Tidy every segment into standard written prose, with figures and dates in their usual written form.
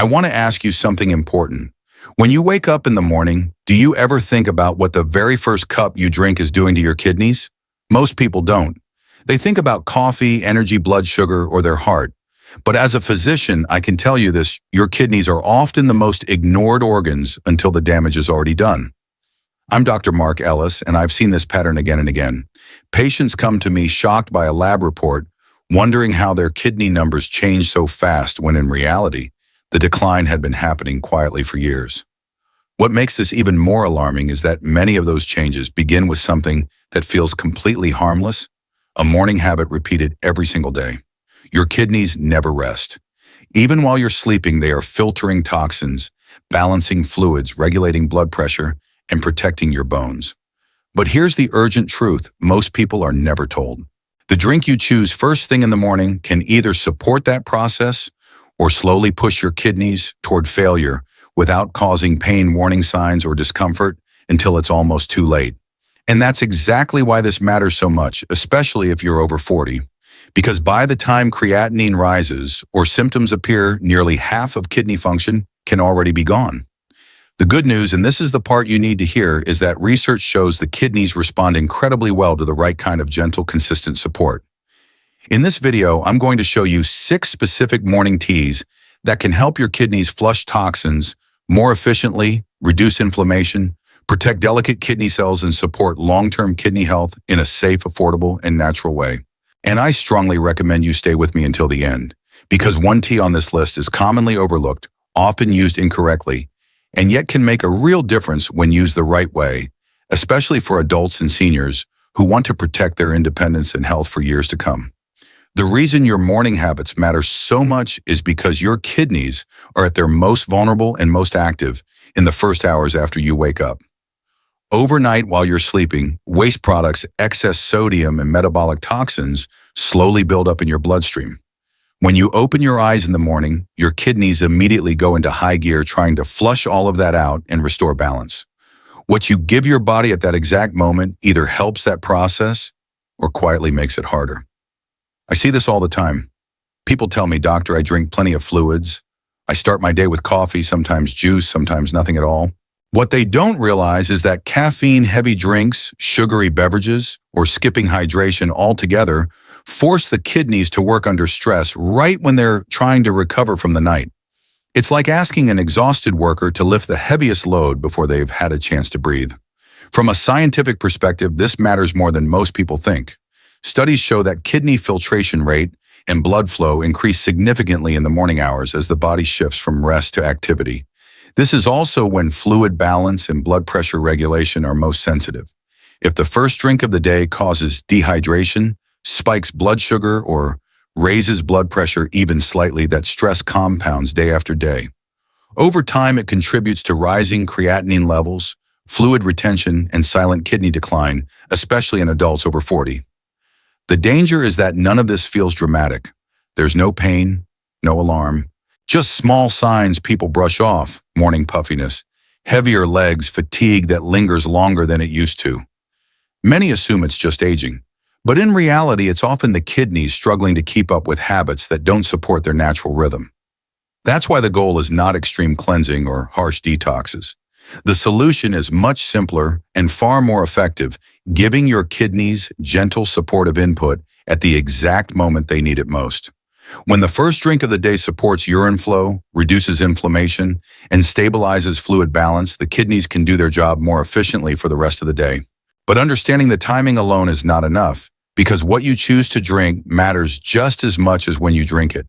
I want to ask you something important. When you wake up in the morning, do you ever think about what the very first cup you drink is doing to your kidneys? Most people don't. They think about coffee, energy, blood sugar, or their heart. But as a physician, I can tell you this, your kidneys are often the most ignored organs until the damage is already done. I'm Dr. Mark Ellis, and I've seen this pattern again and again. Patients come to me shocked by a lab report, wondering how their kidney numbers changed so fast when in reality, the decline had been happening quietly for years. What makes this even more alarming is that many of those changes begin with something that feels completely harmless, a morning habit repeated every single day. Your kidneys never rest. Even while you're sleeping, they are filtering toxins, balancing fluids, regulating blood pressure, and protecting your bones. But here's the urgent truth most people are never told. The drink you choose first thing in the morning can either support that process or slowly push your kidneys toward failure without causing pain warning signs or discomfort until it's almost too late. And that's exactly why this matters so much, especially if you're over 40. Because by the time creatinine rises or symptoms appear, nearly half of kidney function can already be gone. The good news, and this is the part you need to hear, is that research shows the kidneys respond incredibly well to the right kind of gentle, consistent support. In this video, I'm going to show you 6 specific morning teas that can help your kidneys flush toxins more efficiently, reduce inflammation, protect delicate kidney cells, and support long-term kidney health in a safe, affordable, and natural way. And I strongly recommend you stay with me until the end, because one tea on this list is commonly overlooked, often used incorrectly, and yet can make a real difference when used the right way, especially for adults and seniors who want to protect their independence and health for years to come. The reason your morning habits matter so much is because your kidneys are at their most vulnerable and most active in the first hours after you wake up. Overnight while you're sleeping, waste products, excess sodium, and metabolic toxins slowly build up in your bloodstream. When you open your eyes in the morning, your kidneys immediately go into high gear trying to flush all of that out and restore balance. What you give your body at that exact moment either helps that process or quietly makes it harder. I see this all the time. People tell me, "Doctor, I drink plenty of fluids. I start my day with coffee, sometimes juice, sometimes nothing at all." What they don't realize is that caffeine-heavy drinks, sugary beverages, or skipping hydration altogether force the kidneys to work under stress right when they're trying to recover from the night. It's like asking an exhausted worker to lift the heaviest load before they've had a chance to breathe. From a scientific perspective, this matters more than most people think. Studies show that kidney filtration rate and blood flow increase significantly in the morning hours as the body shifts from rest to activity. This is also when fluid balance and blood pressure regulation are most sensitive. If the first drink of the day causes dehydration, spikes blood sugar, or raises blood pressure even slightly, that stress compounds day after day. Over time, it contributes to rising creatinine levels, fluid retention, and silent kidney decline, especially in adults over 40. The danger is that none of this feels dramatic. There's no pain, no alarm, just small signs people brush off: morning puffiness, heavier legs, fatigue that lingers longer than it used to. Many assume it's just aging, but in reality, it's often the kidneys struggling to keep up with habits that don't support their natural rhythm. That's why the goal is not extreme cleansing or harsh detoxes. The solution is much simpler and far more effective, giving your kidneys gentle, supportive input at the exact moment they need it most. When the first drink of the day supports urine flow, reduces inflammation, and stabilizes fluid balance, the kidneys can do their job more efficiently for the rest of the day. But understanding the timing alone is not enough, because what you choose to drink matters just as much as when you drink it.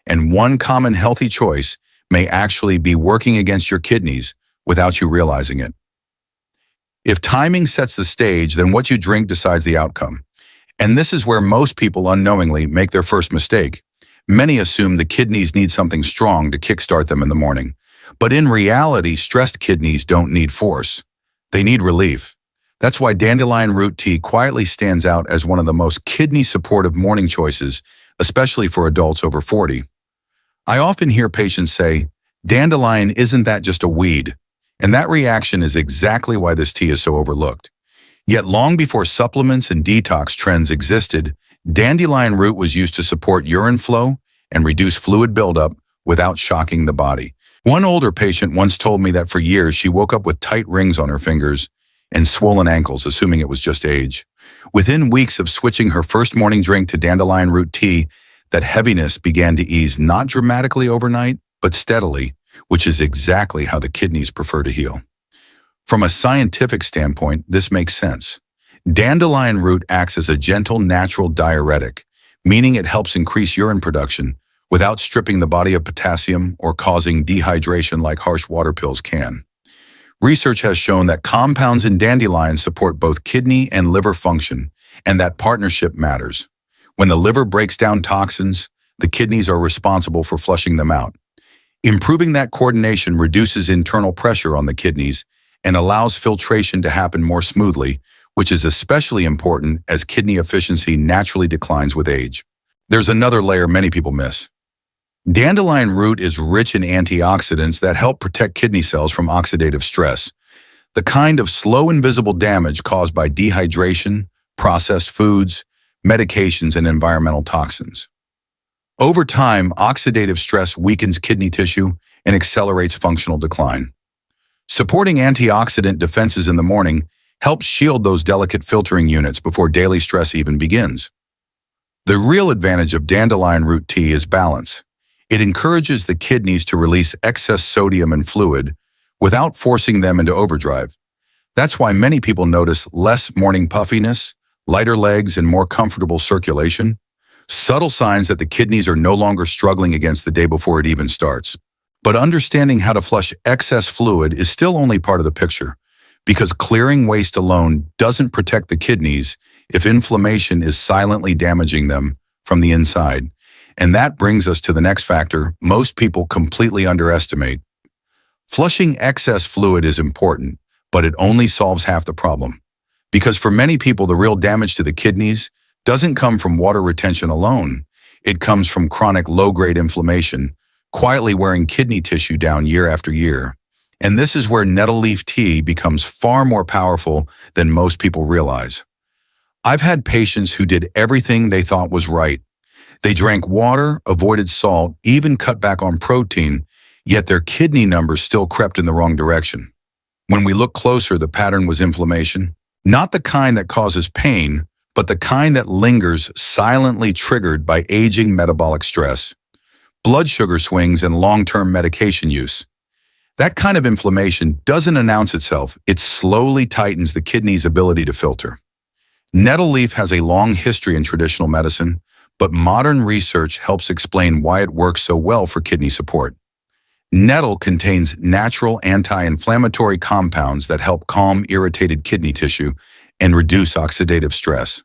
And one common healthy choice may actually be working against your kidneys without you realizing it. If timing sets the stage, then what you drink decides the outcome. And this is where most people unknowingly make their first mistake. Many assume the kidneys need something strong to kickstart them in the morning. But in reality, stressed kidneys don't need force. They need relief. That's why Dandelion Root tea quietly stands out as one of the most kidney-supportive morning choices, especially for adults over 40. I often hear patients say, "Dandelion, isn't that just a weed?" And that reaction is exactly why this tea is so overlooked. Yet long before supplements and detox trends existed, Dandelion root was used to support urine flow and reduce fluid buildup without shocking the body. One older patient once told me that for years she woke up with tight rings on her fingers and swollen ankles, assuming it was just age. Within weeks of switching her first morning drink to dandelion root tea, that heaviness began to ease not dramatically overnight, but steadily, which is exactly how the kidneys prefer to heal. From a scientific standpoint, this makes sense. Dandelion root acts as a gentle, natural diuretic, meaning it helps increase urine production without stripping the body of potassium or causing dehydration like harsh water pills can. Research has shown that compounds in dandelion support both kidney and liver function, and that partnership matters. When the liver breaks down toxins, the kidneys are responsible for flushing them out. Improving that coordination reduces internal pressure on the kidneys and allows filtration to happen more smoothly, which is especially important as kidney efficiency naturally declines with age. There's another layer many people miss. Dandelion root is rich in antioxidants that help protect kidney cells from oxidative stress, the kind of slow, invisible damage caused by dehydration, processed foods, medications, and environmental toxins. Over time, oxidative stress weakens kidney tissue and accelerates functional decline. Supporting antioxidant defenses in the morning helps shield those delicate filtering units before daily stress even begins. The real advantage of dandelion root tea is balance. It encourages the kidneys to release excess sodium and fluid without forcing them into overdrive. That's why many people notice less morning puffiness, lighter legs, and more comfortable circulation. Subtle signs that the kidneys are no longer struggling against the day before it even starts. But understanding how to flush excess fluid is still only part of the picture, because clearing waste alone doesn't protect the kidneys if inflammation is silently damaging them from the inside. And that brings us to the next factor most people completely underestimate. Flushing excess fluid is important, but it only solves half the problem. Because for many people, the real damage to the kidneys doesn't come from water retention alone. It comes from chronic low-grade inflammation, quietly wearing kidney tissue down year after year. And this is where nettle leaf tea becomes far more powerful than most people realize. I've had patients who did everything they thought was right. They drank water, avoided salt, even cut back on protein, yet their kidney numbers still crept in the wrong direction. When we looked closer, the pattern was inflammation. Not the kind that causes pain, but the kind that lingers, silently triggered by aging metabolic stress, blood sugar swings, and long-term medication use. That kind of inflammation doesn't announce itself. It slowly tightens the kidney's ability to filter. Nettle leaf has a long history in traditional medicine, but modern research helps explain why it works so well for kidney support. Nettle contains natural anti-inflammatory compounds that help calm irritated kidney tissue and reduce oxidative stress.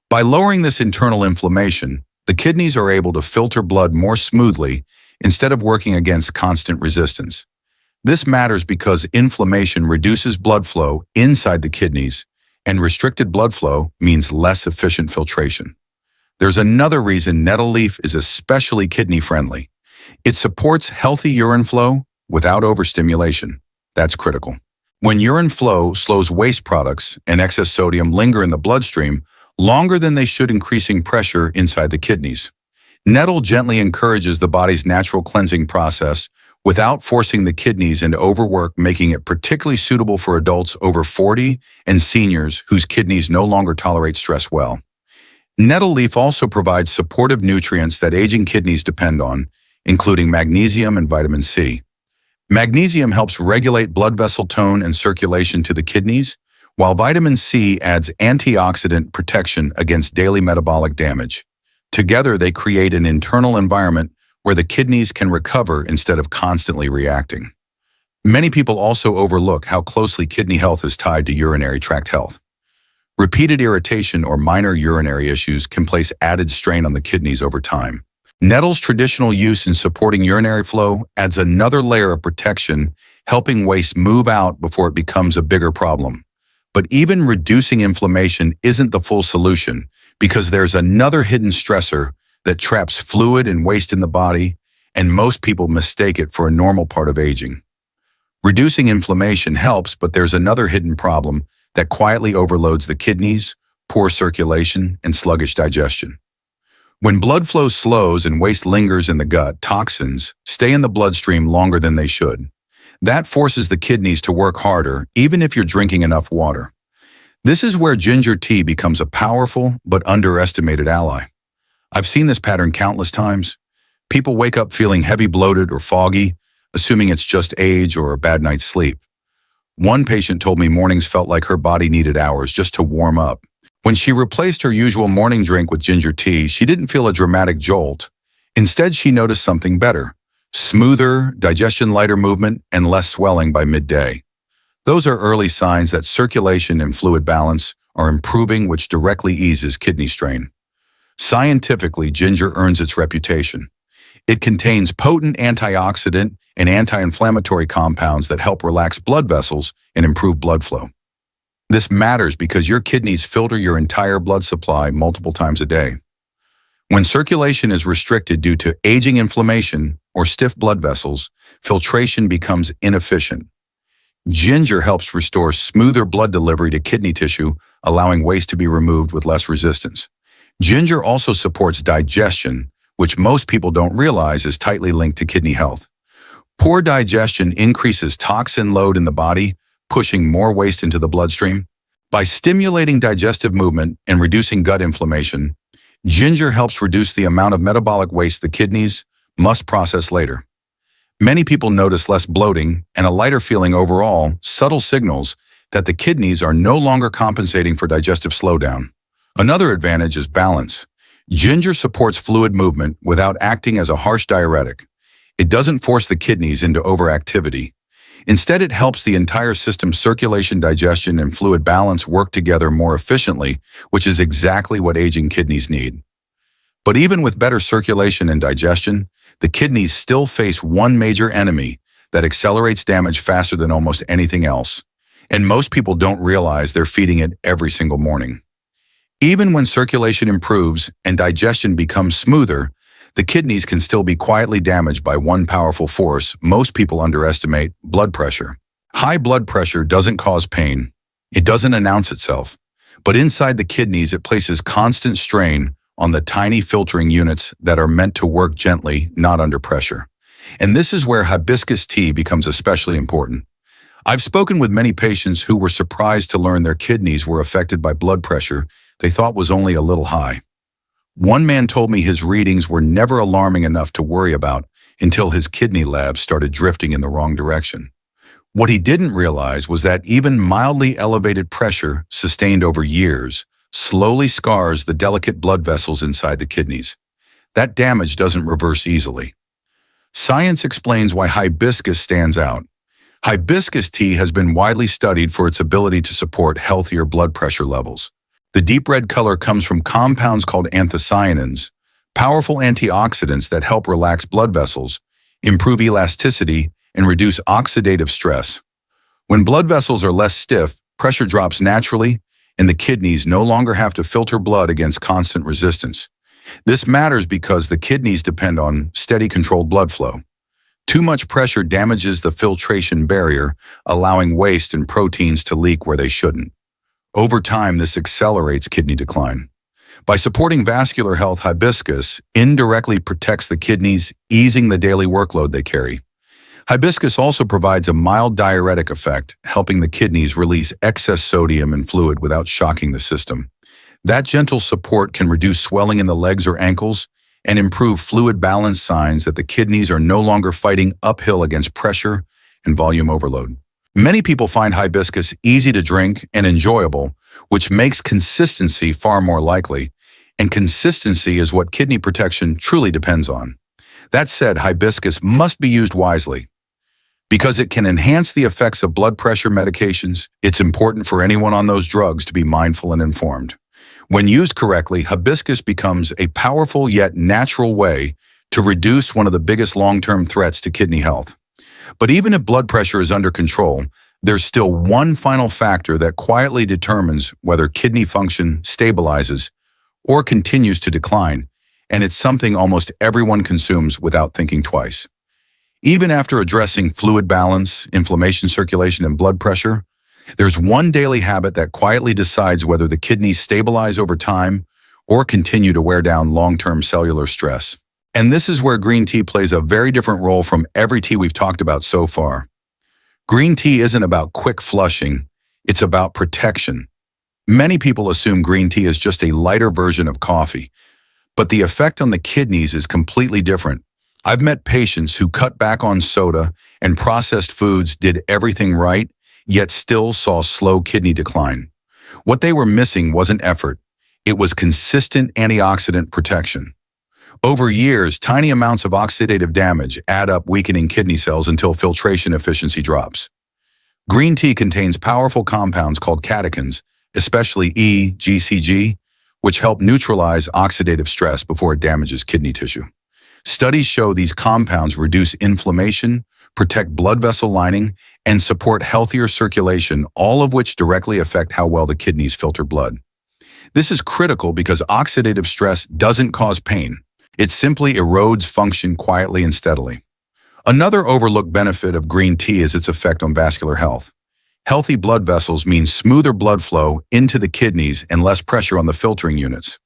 By lowering this internal inflammation, the kidneys are able to filter blood more smoothly instead of working against constant resistance. This matters because inflammation reduces blood flow inside the kidneys, and restricted blood flow means less efficient filtration. There's another reason nettle leaf is especially kidney-friendly. It supports healthy urine flow without overstimulation. That's critical. When urine flow slows, waste products and excess sodium linger in the bloodstream longer than they should, increasing pressure inside the kidneys. Nettle gently encourages the body's natural cleansing process without forcing the kidneys into overwork, making it particularly suitable for adults over 40 and seniors whose kidneys no longer tolerate stress well. Nettle leaf also provides supportive nutrients that aging kidneys depend on, including magnesium and vitamin C. Magnesium helps regulate blood vessel tone and circulation to the kidneys, while vitamin C adds antioxidant protection against daily metabolic damage. Together, they create an internal environment where the kidneys can recover instead of constantly reacting. Many people also overlook how closely kidney health is tied to urinary tract health. Repeated irritation or minor urinary issues can place added strain on the kidneys over time. Nettle's traditional use in supporting urinary flow adds another layer of protection, helping waste move out before it becomes a bigger problem. But even reducing inflammation isn't the full solution, because there's another hidden stressor that traps fluid and waste in the body, and most people mistake it for a normal part of aging. Reducing inflammation helps, but there's another hidden problem that quietly overloads the kidneys: poor circulation and sluggish digestion. When blood flow slows and waste lingers in the gut, toxins stay in the bloodstream longer than they should. That forces the kidneys to work harder, even if you're drinking enough water. This is where ginger tea becomes a powerful but underestimated ally. I've seen this pattern countless times. People wake up feeling heavy, bloated, or foggy, assuming it's just age or a bad night's sleep. One patient told me mornings felt like her body needed hours just to warm up. When she replaced her usual morning drink with ginger tea, she didn't feel a dramatic jolt. Instead, she noticed something better: smoother, digestion, lighter movement, and less swelling by midday. Those are early signs that circulation and fluid balance are improving, which directly eases kidney strain. Scientifically, ginger earns its reputation. It contains potent antioxidant and anti-inflammatory compounds that help relax blood vessels and improve blood flow. This matters because your kidneys filter your entire blood supply multiple times a day. When circulation is restricted due to aging, inflammation, or stiff blood vessels, filtration becomes inefficient. Ginger helps restore smoother blood delivery to kidney tissue, allowing waste to be removed with less resistance. Ginger also supports digestion, which most people don't realize is tightly linked to kidney health. Poor digestion increases toxin load in the body, pushing more waste into the bloodstream. By stimulating digestive movement and reducing gut inflammation, ginger helps reduce the amount of metabolic waste the kidneys must process later. Many people notice less bloating and a lighter feeling overall, subtle signals that the kidneys are no longer compensating for digestive slowdown. Another advantage is balance. Ginger supports fluid movement without acting as a harsh diuretic. It doesn't force the kidneys into overactivity. Instead, it helps the entire system's circulation, digestion, and fluid balance work together more efficiently, which is exactly what aging kidneys need. But even with better circulation and digestion, the kidneys still face one major enemy that accelerates damage faster than almost anything else. And most people don't realize they're feeding it every single morning. Even when circulation improves and digestion becomes smoother, the kidneys can still be quietly damaged by one powerful force most people underestimate: blood pressure. High blood pressure doesn't cause pain. It doesn't announce itself. But inside the kidneys, it places constant strain on the tiny filtering units that are meant to work gently, not under pressure. And this is where hibiscus tea becomes especially important. I've spoken with many patients who were surprised to learn their kidneys were affected by blood pressure they thought was only a little high. One man told me his readings were never alarming enough to worry about until his kidney labs started drifting in the wrong direction. What he didn't realize was that even mildly elevated pressure sustained over years slowly scars the delicate blood vessels inside the kidneys. That damage doesn't reverse easily. Science explains why hibiscus stands out. Hibiscus tea has been widely studied for its ability to support healthier blood pressure levels. The deep red color comes from compounds called anthocyanins, powerful antioxidants that help relax blood vessels, improve elasticity, and reduce oxidative stress. When blood vessels are less stiff, pressure drops naturally, and the kidneys no longer have to filter blood against constant resistance. This matters because the kidneys depend on steady, controlled blood flow. Too much pressure damages the filtration barrier, allowing waste and proteins to leak where they shouldn't. Over time, this accelerates kidney decline. By supporting vascular health, hibiscus indirectly protects the kidneys, easing the daily workload they carry. Hibiscus also provides a mild diuretic effect, helping the kidneys release excess sodium and fluid without shocking the system. That gentle support can reduce swelling in the legs or ankles and improve fluid balance, signs that the kidneys are no longer fighting uphill against pressure and volume overload. Many people find hibiscus easy to drink and enjoyable, which makes consistency far more likely, and consistency is what kidney protection truly depends on. That said, hibiscus must be used wisely. Because it can enhance the effects of blood pressure medications, it's important for anyone on those drugs to be mindful and informed. When used correctly, hibiscus becomes a powerful yet natural way to reduce one of the biggest long-term threats to kidney health. But even if blood pressure is under control, there's still one final factor that quietly determines whether kidney function stabilizes or continues to decline, and it's something almost everyone consumes without thinking twice. Even after addressing fluid balance, inflammation, circulation, and blood pressure, there's one daily habit that quietly decides whether the kidneys stabilize over time or continue to wear down long-term cellular stress. And this is where green tea plays a very different role from every tea we've talked about so far. Green tea isn't about quick flushing, it's about protection. Many people assume green tea is just a lighter version of coffee, but the effect on the kidneys is completely different. I've met patients who cut back on soda and processed foods, did everything right, yet still saw slow kidney decline. What they were missing wasn't effort, it was consistent antioxidant protection. Over years, tiny amounts of oxidative damage add up, weakening kidney cells until filtration efficiency drops. Green tea contains powerful compounds called catechins, especially GCG, which help neutralize oxidative stress before it damages kidney tissue. Studies show these compounds reduce inflammation, protect blood vessel lining, and support healthier circulation, all of which directly affect how well the kidneys filter blood. This is critical because oxidative stress doesn't cause pain. It simply erodes function quietly and steadily. Another overlooked benefit of green tea is its effect on vascular health. Healthy blood vessels mean smoother blood flow into the kidneys and less pressure on the filtering units.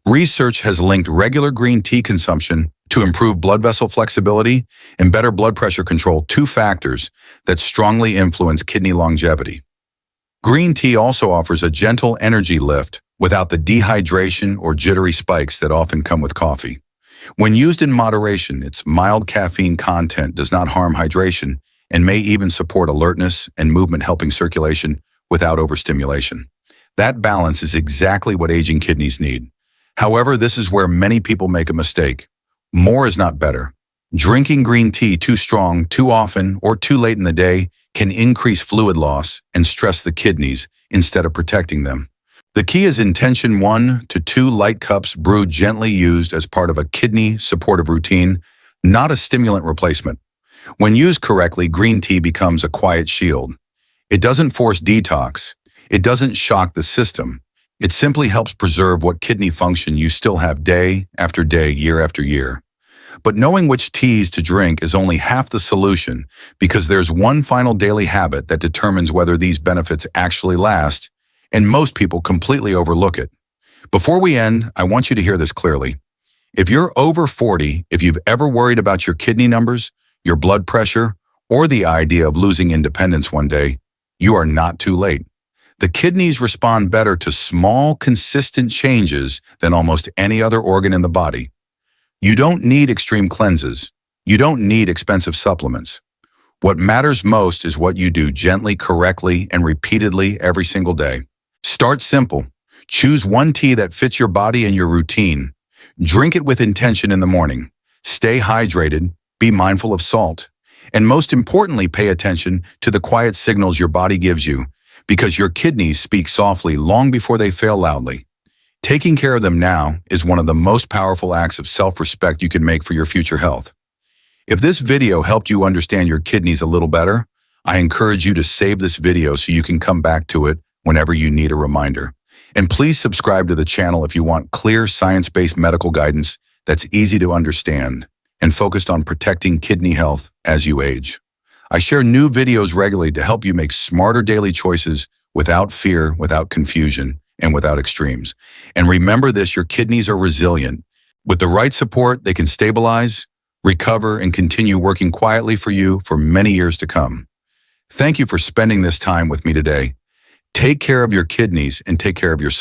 Research has linked regular green tea consumption to improve blood vessel flexibility and better blood pressure control, two factors that strongly influence kidney longevity. Green tea also offers a gentle energy lift without the dehydration or jittery spikes that often come with coffee. When used in moderation, its mild caffeine content does not harm hydration and may even support alertness and movement, helping circulation without overstimulation. That balance is exactly what aging kidneys need. However, this is where many people make a mistake. More is not better. Drinking green tea too strong, too often, or too late in the day can increase fluid loss and stress the kidneys instead of protecting them. The key is intention: 1 to 2 light cups brewed gently, used as part of a kidney supportive routine, not a stimulant replacement. When used correctly, green tea becomes a quiet shield. It doesn't force detox. It doesn't shock the system. It simply helps preserve what kidney function you still have day after day, year after year. But knowing which teas to drink is only half the solution, because there's one final daily habit that determines whether these benefits actually last, and most people completely overlook it. Before we end, I want you to hear this clearly. If you're over 40, if you've ever worried about your kidney numbers, your blood pressure, or the idea of losing independence one day, you are not too late. The kidneys respond better to small, consistent changes than almost any other organ in the body. You don't need extreme cleanses. You don't need expensive supplements. What matters most is what you do gently, correctly, and repeatedly every single day. Start simple. Choose one tea that fits your body and your routine. Drink it with intention in the morning. Stay hydrated, be mindful of salt, and most importantly, pay attention to the quiet signals your body gives you, because your kidneys speak softly long before they fail loudly. Taking care of them now is one of the most powerful acts of self-respect you can make for your future health. If this video helped you understand your kidneys a little better, I encourage you to save this video so you can come back to it whenever you need a reminder. And please subscribe to the channel if you want clear, science-based medical guidance that's easy to understand and focused on protecting kidney health as you age. I share new videos regularly to help you make smarter daily choices without fear, without confusion, and without extremes. And remember this, your kidneys are resilient. With the right support, they can stabilize, recover, and continue working quietly for you for many years to come. Thank you for spending this time with me today. Take care of your kidneys and take care of yourself.